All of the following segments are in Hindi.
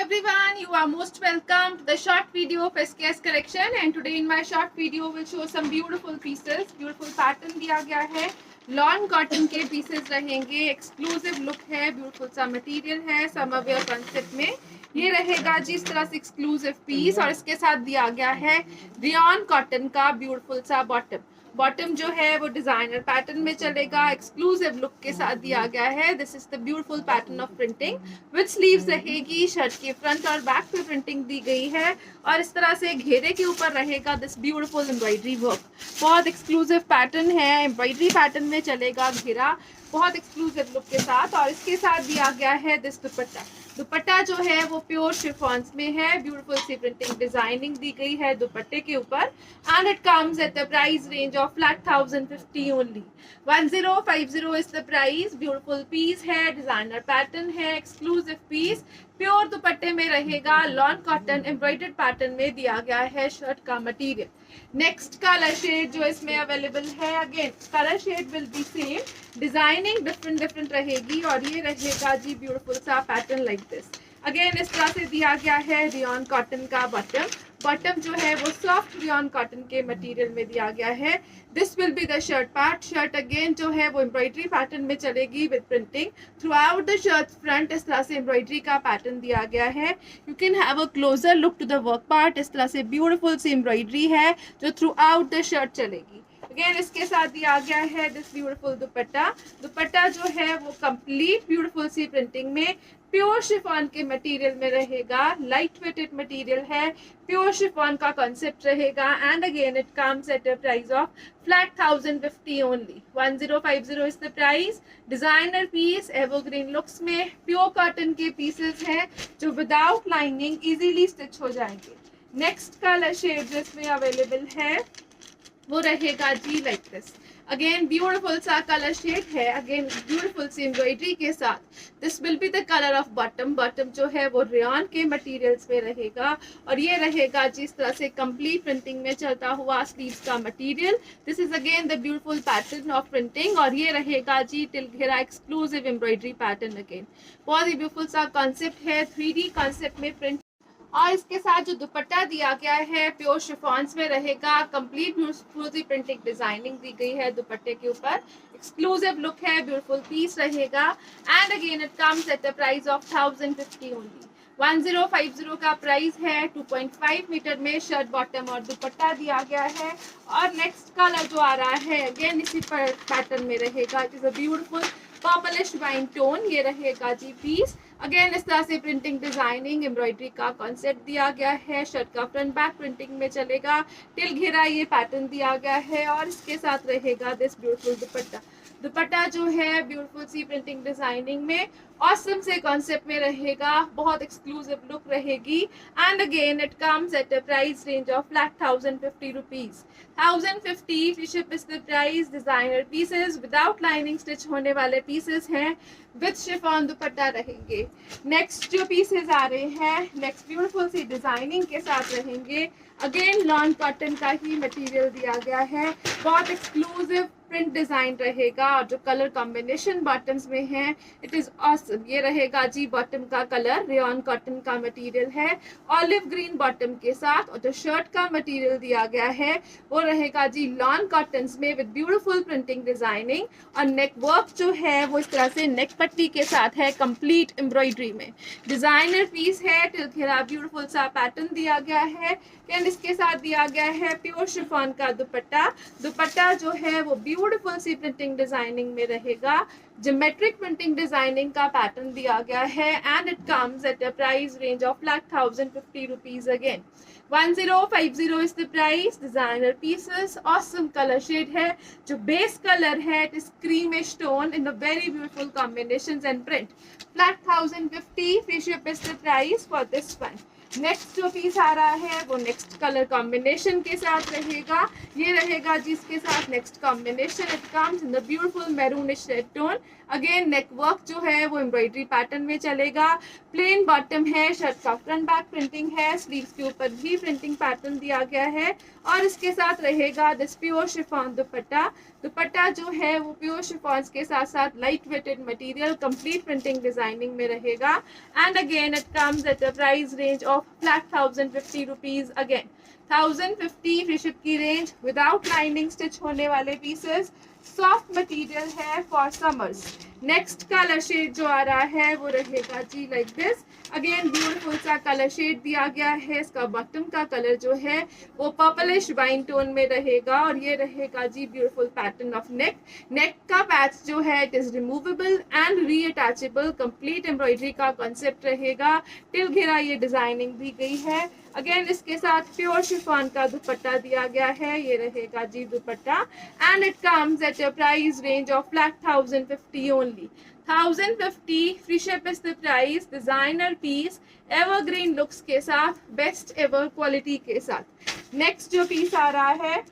everyone, you are most welcome to the short video of SKS collection, and today in my short video will show some beautiful pieces. Beautiful pattern दिया गया है, लॉन कॉटन के पीसेस रहेंगे, एक्सक्लूसिव लुक है, ब्यूटीफुल सा मटेरियल है, समर वेयर कॉन्सेप्ट में ये रहेगा जी इस तरह से एक्सक्लूसिव पीस। और इसके साथ दिया गया है रियॉन कॉटन का ब्यूटीफुल सा बॉटम जो है वो डिजाइनर पैटर्न में चलेगा, एक्सक्लूसिव लुक के साथ दिया गया है। This is the beautiful pattern of printing with sleeves रहेगी, शर्ट के फ्रंट और बैक पे प्रिंटिंग दी गई है और इस तरह से घेरे के ऊपर रहेगा दिस ब्यूटीफुल एम्ब्रॉयडरी वर्क। बहुत एक्सक्लूसिव पैटर्न है, एम्ब्रॉयडरी पैटर्न में चलेगा घेरा, बहुत एक्सक्लूसिव लुक के साथ। और इसके साथ दिया गया है दिस दुपट्टा जो है वो प्योर शिफॉन्स में है, ब्यूटीफुल सी प्रिंटिंग डिजाइनिंग दी गई है दुपट्टे के ऊपर and it comes at the price range of flat 1050 only. 1050 is the price. Beautiful piece है, डिजाइनर पैटर्न है, एक्सक्लूसिव पीस, प्योर दुपट्टे में रहेगा, लॉन कॉटन एम्ब्रॉयडर्ड पैटर्न में दिया गया है शर्ट का मटेरियल। नेक्स्ट कलर शेड जो इसमें अवेलेबल है, again colour shade will be same, designing different रहेगी और ये रहेगा जी ब्यूटीफुल सा पैटर्न लाइक दिस। अगेन इस तरह से दिया गया है रियॉन कॉटन का बॉटम जो है वो सॉफ्ट रियॉन कॉटन के मटेरियल में दिया गया है। This will be the shirt part. Shirt again जो है वो एम्ब्रॉयडरी पैटर्न में चलेगी with printing throughout the shirt front. इस तरह से एम्ब्रॉयडरी का पैटर्न दिया गया है। You can have a closer look to the work part. इस तरह से ब्यूटीफुल सी एम्ब्रॉयडरी है जो थ्रू आउट द शर्ट चलेगी। अगेन इसके साथ दिया गया है दिस ब्यूटीफुल दुपट्टा जो है वो कंप्लीट ब्यूटीफुल सी प्रिंटिंग में प्योर शिफॉन के मटेरियल में रहेगा, लाइट वेटेड मटेरियल है, प्योर शिफॉन का कॉन्सेप्ट रहेगा and again it comes at a price of flat 1050 only. 1050 is the price. Designer piece evergreen looks में प्योर कॉटन के पीसेस हैं जो विदाउट लाइनिंग इजीली स्टिच हो जाएंगे। नेक्स्ट कलर शेड जिसमें अवेलेबल है वो रहेगा जी लाइक दिस। अगेन ब्यूटीफुल सा कलर शेड है, अगेन ब्यूटीफुल सी एम्ब्रॉयडरी के साथ। This will be the colour of bottom जो है वो रेयॉन के मटेरियल्स में रहेगा और ये रहेगा जिस तरह से कंप्लीट प्रिंटिंग में चलता हुआ स्लीव्स का material. This is again the beautiful pattern of printing और ये रहेगा जी टिल घेरा एक्सक्लूसिव एम्ब्रॉयडरी पैटर्न। अगेन बहुत ही ब्यूटीफुल सा कॉन्सेप्ट है, 3D कॉन्सेप्ट में प्रिंट और इसके साथ जो दुपट्टा दिया गया है प्योर शिफॉन्स में रहेगा, कंप्लीट ब्यूटीफुल प्रिंटिंग डिजाइनिंग दी गई है दुपट्टे के ऊपर, एक्सक्लूसिव लुक है, ब्यूटीफुल पीस रहेगा and again it comes at the price of 1050 only. 1050 का प्राइस है। 2.5 मीटर में शर्ट बॉटम और दुपट्टा दिया गया है। और नेक्स्ट कलर जो आ रहा है अगेन इसी पर पैटर्न में रहेगा, it is a beautiful purplish wine tone. ये रहेगा जी पीस। अगेन इस तरह से प्रिंटिंग डिजाइनिंग एम्ब्रॉयडरी का कॉन्सेप्ट दिया गया है, शर्ट का फ्रंट बैक प्रिंटिंग में चलेगा, टिल घेरा ये पैटर्न दिया गया है और इसके साथ रहेगा दिस ब्यूटीफुल दुपट्टा जो है ब्यूटीफुल सी प्रिंटिंग डिजाइनिंग में ऑसम से कॉन्सेप्ट में रहेगा, बहुत एक्सक्लूसिव लुक रहेगी and again it comes at a price range of flat 1050 rupees. 1050 free ship is the price. Designer pieces without lining stitch होने वाले पीसेस हैं, विद शिफॉन दुपट्टा रहेंगे। नेक्स्ट जो पीसेस आ रहे हैं नेक्स्ट ब्यूटीफुल सी डिजाइनिंग के साथ रहेंगे। अगेन लॉन कॉटन का ही मटेरियल दिया गया है, बहुत एक्सक्लूसिव प्रिंट डिजाइन रहेगा और जो कलर कॉम्बिनेशन बॉटम्स में है इट इज ऑसम। ये रहेगा जी बॉटम का कलर, रेयॉन कॉटन का मटेरियल है, ऑलिव ग्रीन बॉटम के साथ और जो शर्ट का मटेरियल दिया गया है वो रहेगा जी लॉन कॉटन्स में विद ब्यूटीफुल प्रिंटिंग डिजाइनिंग और नेक वर्क जो है वो इस तरह से नेक पट्टी के साथ है, कंप्लीट एम्ब्रॉयडरी में। डिजाइनर पीस है, टिल घेरा ब्यूटीफुल सा पैटर्न दिया गया है एंड इसके साथ दिया गया है प्योर शिफॉन का दुपट्टा जो है वो ब्यूटीफुल सी प्रिंटिंग डिजाइनिंग में रहेगा, ज्योमेट्रिक प्रिंटिंग डिजाइनिंग का पैटर्न दिया गया है and it comes at a price range of flat 1050 rupees. Again 1050 is the price. Designer pieces awesome colour shade है, जो बेस कलर है it is creamish tone in a very beautiful combinations and print. Flat 1050 free ship is the price for this one. Next जो पीस आ रहा है वो नेक्स्ट कलर कॉम्बिनेशन के साथ रहेगा। ये रहेगा जिसके साथ next combination, it comes in the beautiful maroonish red tone. Again neck work जो है वो एम्ब्रॉयडरी पैटर्न में चलेगा। प्लेन बॉटम है, शर्ट का फ्रंट बैक प्रिंटिंग है, स्लीव्स के ऊपर भी प्रिंटिंग पैटर्न दिया गया है और इसके साथ रहेगा this pure chiffon dupatta. Dupatta जो है वो प्योर शिफॉन के साथ साथ light weighted material, complete printing designing में रहेगा। And again it comes at a price range of flat 1050 rupees. Again 1050 free ship की रेंज, विदाउट लाइनिंग स्टिच होने वाले पीसेस, सॉफ्ट मटेरियल है for summers. Next colour shade जो आ रहा है वो रहेगा जी लाइक दिस। अगेन ब्यूटीफुल सा कलर शेड दिया गया है। इसका बॉटम का कलर जो है वो पर्पलिश वाइन टोन में रहेगा और ये रहेगा जी beautiful pattern of neck. Neck का पैच जो है it is removable and reattachable, complete embroidery का कॉन्सेप्ट रहेगा। टिल घेरा ये डिजाइनिंग दी गई है। अगेन इसके साथ प्योर शिफॉन का दुपट्टा दिया गया है, ये रहेगा जी dupatta. And it comes at a price range of flat 1050 only. 1050 free ship is the price. Designer piece evergreen looks के साथ, बेस्ट एवर क्वालिटी के साथ। नेक्स्ट जो पीस आ रहा है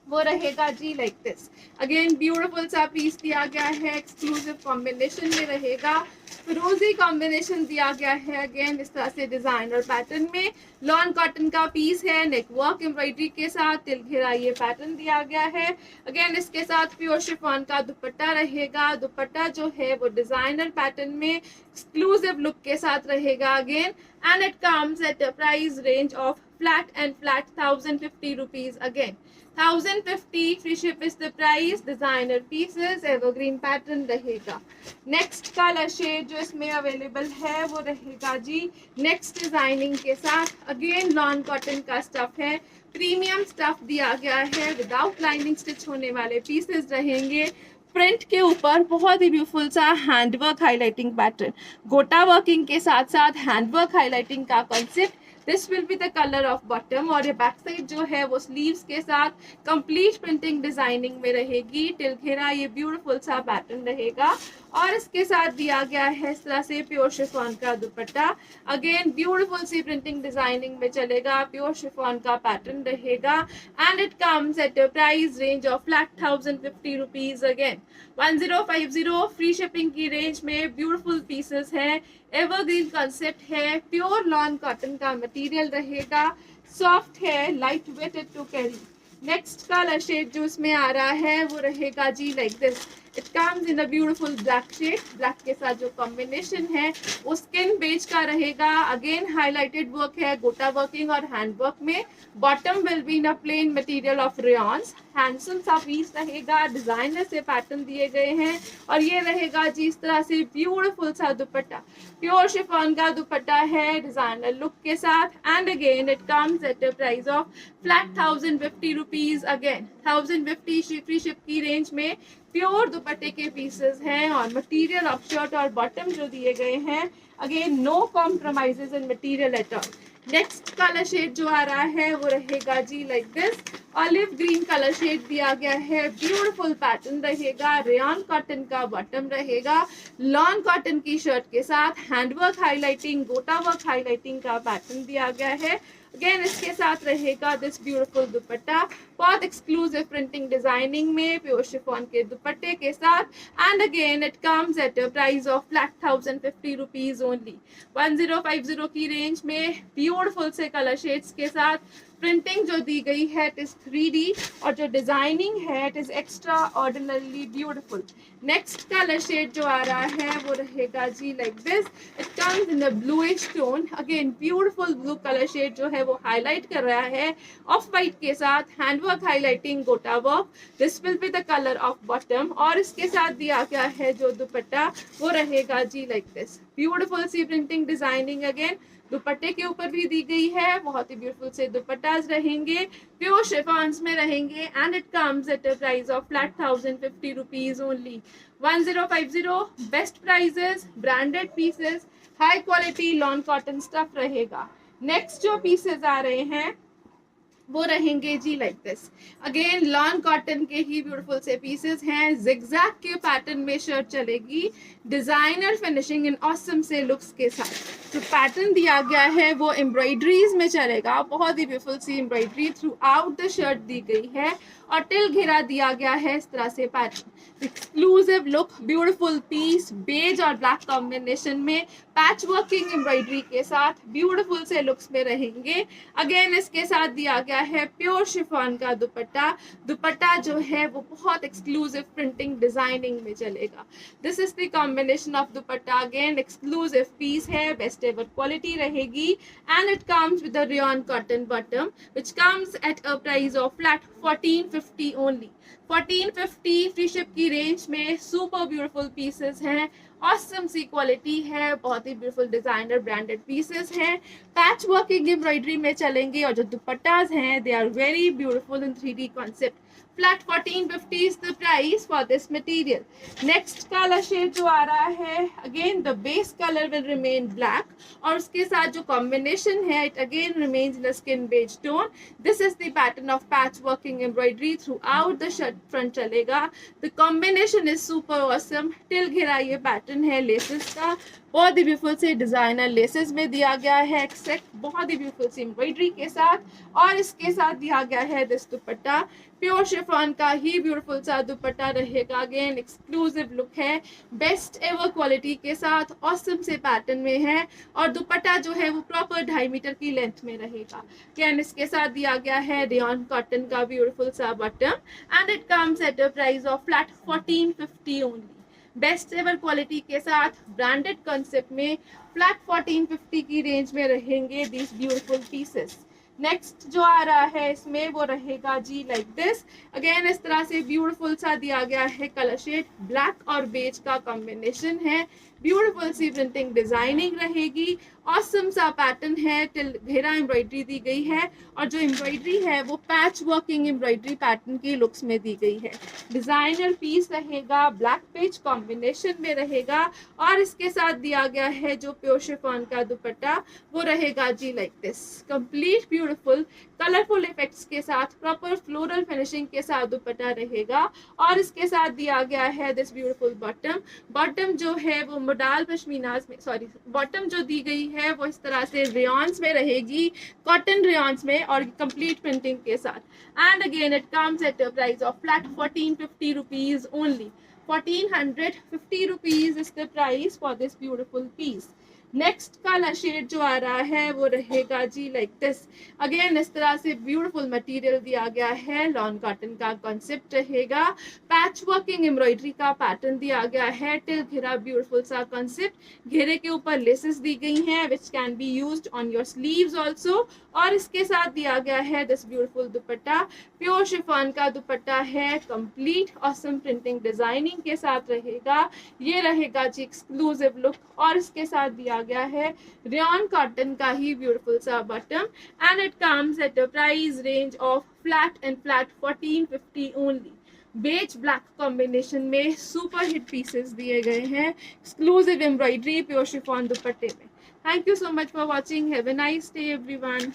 वो रहेगा जी लाइक दिस। अगेन ब्यूटीफुल सा पीस दिया गया है, एक्सक्लूसिव कॉम्बिनेशन में रहेगा। फिरोजी कॉम्बिनेशन दिया गया है अगेन इस तरह से डिजाइनर पैटर्न में। लॉन कॉटन का पीस है, नेक वर्क एम्ब्रॉयडरी के साथ तिल घेरा ये पैटर्न दिया गया है। अगेन इसके साथ प्योर शिफॉन का दुपट्टा रहेगा। दुपट्टा जो है वो डिजाइनर पैटर्न में एक्सक्लूसिव लुक के साथ रहेगा again. And it comes at a price range of flat 1050 rupees. Again 1050 free ship is the price. Designer pieces evergreen pattern रहेगा। नेक्स्ट कलर शेड जो इसमें अवेलेबल है वो रहेगा जी नेक्स्ट डिजाइनिंग के साथ। अगेन लॉन कॉटन का स्टफ है, प्रीमियम स्टफ दिया गया है, विदाउट लाइनिंग स्टिच होने वाले पीसेस रहेंगे। प्रिंट के ऊपर बहुत ही ब्यूटीफुल सा हैंडवर्क हाईलाइटिंग पैटर्न, गोटा वर्किंग के साथ साथ हैंडवर्क हाईलाइटिंग का concept. This will be the colour of bottom और ये बैक साइड जो है वो स्लीव्स के साथ कंप्लीट प्रिंटिंग डिजाइनिंग में रहेगी। टिल घेरा ये ब्यूटीफुल सा पैटर्न रहेगा और इसके साथ दिया गया है इस तरह से प्योर शिफॉन का दुपट्टा। अगेन ब्यूटीफुल सी प्रिंटिंग डिजाइनिंग में चलेगा, प्योर शिफॉन का पैटर्न रहेगा। And it comes at a price range of flat 1050 rupees. Again 1050 free shipping की रेंज में ब्यूटीफुल पीसेस हैं। एवरग्रीन कॉन्सेप्ट है, प्योर लॉन कॉटन का मटेरियल रहेगा, सॉफ्ट है, light weighted to carry. Next colour shade जो इसमें आ रहा है वो रहेगा जी like this. It comes in a beautiful black shade. Black के साथ जो कॉम्बिनेशन है वो स्किन बेज का रहेगा। अगेन हाईलाइटेड वर्क है गोटा वर्किंग और हैंड वर्क में। Bottom will be in a plain material of rayons. Handsome सा पीस रहेगा, डिजाइनर से पैटर्न दिए गए हैं और ये रहेगा जी इस तरह से ब्यूटीफुल सा दुपट्टा। प्योर शिफॉन का दुपट्टा है डिजाइनर लुक के साथ। And again it comes at a price of flat 1050 rupees. Again 1050 free ship की रेंज में प्योर दुपट्टे के पीसेस हैं और मटेरियल ऑफ शर्ट और बॉटम जो दिए गए हैं again no compromises in material at all. Next colour shade जो आ रहा है वो रहेगा जी like this. Olive green colour shade दिया गया है, ब्यूटीफुल पैटर्न रहेगा, रेयॉन कॉटन का बॉटम रहेगा, लॉन कॉटन की शर्ट के साथ हैंडवर्क हाईलाइटिंग, गोटा वर्क हाईलाइटिंग का पैटर्न दिया गया है। अगेन इसके साथ रहेगा दिस ब्यूटीफुल दुपट्टा, बहुत एक्सक्लूसिव प्रिंटिंग डिजाइनिंग में प्योर शिफॉन के दुपट्टे के साथ। And again it comes at a price of flat 1050 rupees only. 1050 की रेंज में ब्यूटीफुल से कलर शेड्स के साथ प्रिंटिंग जो दी गई है इट इज 3D और जो डिजाइनिंग है it is extraordinarily beautiful. Next colour shade जो आ रहा है वो रहेगा जी like this. It comes in a bluish tone. Again beautiful blue colour shade जो है वो हाईलाइट कर रहा है ऑफ वाइट के साथ हैंडवर्क हाईलाइटिंग गोटा work. This will be the colour of bottom और इसके साथ दिया गया है जो दुपट्टा वो रहेगा जी लाइक दिस। ब्यूटीफुल सी प्रिंटिंग डिजाइनिंग अगेन दुपट्टे के ऊपर भी दी गई है, बहुत ही ब्यूटीफुल से दुपट्टास रहेंगे, प्योर शिफॉन्स में रहेंगे। And it comes at a price of flat 1050 rupees only. 1050 best prices, branded pieces, high quality lawn cotton stuff रहेगा। नेक्स्ट जो पीसेस आ रहे हैं वो रहेंगे जी like this. Again lawn cotton के ही ब्यूटीफुल से पीसेस हैं, जिगजैग के पैटर्न में शर्ट चलेगी, डिजाइनर फिनिशिंग इन ऑसम से लुक्स के साथ। जो पैटर्न दिया गया है वो एम्ब्रॉयडरीज में चलेगा, बहुत ही ब्यूटीफुल सी embroidery throughout the shirt दी गई है और टिल घेरा दिया गया है इस तरह से pattern. Exclusive look, beautiful piece, beige और ब्लैक कॉम्बिनेशन में पैच वर्किंग एम्ब्रॉयडरी के साथ ब्यूटीफुल से लुक्स में रहेंगे। अगेन इसके साथ दिया गया है प्योर शिफॉन का दुपट्टा। दुपट्टा जो है वो बहुत एक्सक्लूसिव प्रिंटिंग डिजाइनिंग में चलेगा। This is the combination of dupatta. Again exclusive piece है, बेस्ट एवर क्वालिटी रहेगी and it comes with the rayon cotton bottom which comes at a price of flat 1450 only. 1450 free ship की रेंज में सुपर ब्यूटीफुल पीसेस हैं, ऑसम सी क्वालिटी है, बहुत ही ब्यूटीफुल डिजाइनर ब्रांडेड पीसेस हैं, पैच वर्किंग एम्ब्रॉयडरी में चलेंगे और जो दुपट्टास हैं they are very beautiful in 3D concept. Flat 1450 is the price for this material. Next color shade जो आ रहा है, again the base color will remain black और उसके साथ जो combination है it again remains in a skin beige tone. This is the pattern of patch working embroidery throughout the shirt front चलेगा. The combination is super awesome. Till घेरा ये पैटर्न है लेसेस का, बहुत ही ब्यूटीफुल से डिजाइनर लेसेस में दिया गया है, एक्सेक्ट बहुत ही ब्यूटीफुल सी एम्ब्रॉयडरी के साथ और इसके साथ दिया गया है दिस दुपट्टा। प्योर शिफॉन का ही ब्यूटीफुल सा दुपट्टा रहेगा। अगेन एक्सक्लूसिव लुक है, बेस्ट एवर क्वालिटी के साथ ऑसम से पैटर्न में है और दुपट्टा जो है वो प्रॉपर 2.5 मीटर की लेंथ में रहेगा। अगेन इसके साथ दिया गया है रेयॉन कॉटन का ब्यूटीफुल सा bottom and it comes at a price of flat 1450 only. Best ever quality के साथ ब्रांडेड कॉन्सेप्ट में फ्लैट 1450 की रेंज में रहेंगे दीज ब्यूटीफुल पीसेस। नेक्स्ट जो आ रहा है इसमें वो रहेगा जी लाइक दिस। अगेन इस तरह से ब्यूटीफुल सा दिया गया है कलर शेड, ब्लैक और बेज का कॉम्बिनेशन है, ब्यूटीफुल सी प्रिंटिंग डिजाइनिंग रहेगी, ऑसम सा पैटर्न है, टिल घेरा एम्ब्रॉयडरी दी गई है और जो एम्ब्रॉयडरी है वो पैच वर्किंग एम्ब्रॉयडरी पैटर्न की लुक्स में दी गई है। डिजाइनर पीस रहेगा, ब्लैक पेज कॉम्बिनेशन में रहेगा और इसके साथ दिया गया है जो प्योर शिफॉन का दुपट्टा वो रहेगा जी like this. Complete beautiful colourful effects के साथ प्रॉपर फ्लोरल फिनिशिंग के साथ दुपट्टा रहेगा और इसके साथ दिया गया है दिस ब्यूटीफुल बॉटम। बॉटम जो है वो मोडाल पश्मीनाज में, सॉरी बॉटम जो दी गई है वो इस तरह से रेयॉन्स में रहेगी, कॉटन रेयॉन्स में और कंप्लीट प्रिंटिंग के साथ। And again it comes at a price of flat 1450 rupees only. 1450 rupees is the price for this beautiful piece. Next colour shade जो आ रहा है वो रहेगा जी लाइक दिस। अगेन इस तरह से ब्यूटीफुल मटेरियल दिया गया है, लॉन कॉटन का कॉन्सेप्ट रहेगा, पैच वर्किंग एम्ब्रॉयडरी का पैटर्न दिया गया है, टिल घेरा ब्यूटीफुल सा कॉन्सेप्ट, घेरे के ऊपर लेसेस दी गई हैं which can be used on your sleeves also और इसके साथ दिया गया है this beautiful dupatta. Pure chiffon का दुपट्टा है, कंप्लीट ऑसम प्रिंटिंग डिजाइनिंग के साथ रहेगा। ये रहेगा जी एक्सक्लूसिव लुक और इसके साथ दिया गया है रेयॉन कॉटन का ही ब्यूटीफुल सा bottom and it comes at a price range of flat 1450 only. Beige black combination में सुपर हिट पीसेस दिए गए हैं, एक्सक्लूसिव एम्ब्रॉयडरी प्योर शिफॉन दुपट्टे में। Thank you so much for watching, have a nice day everyone.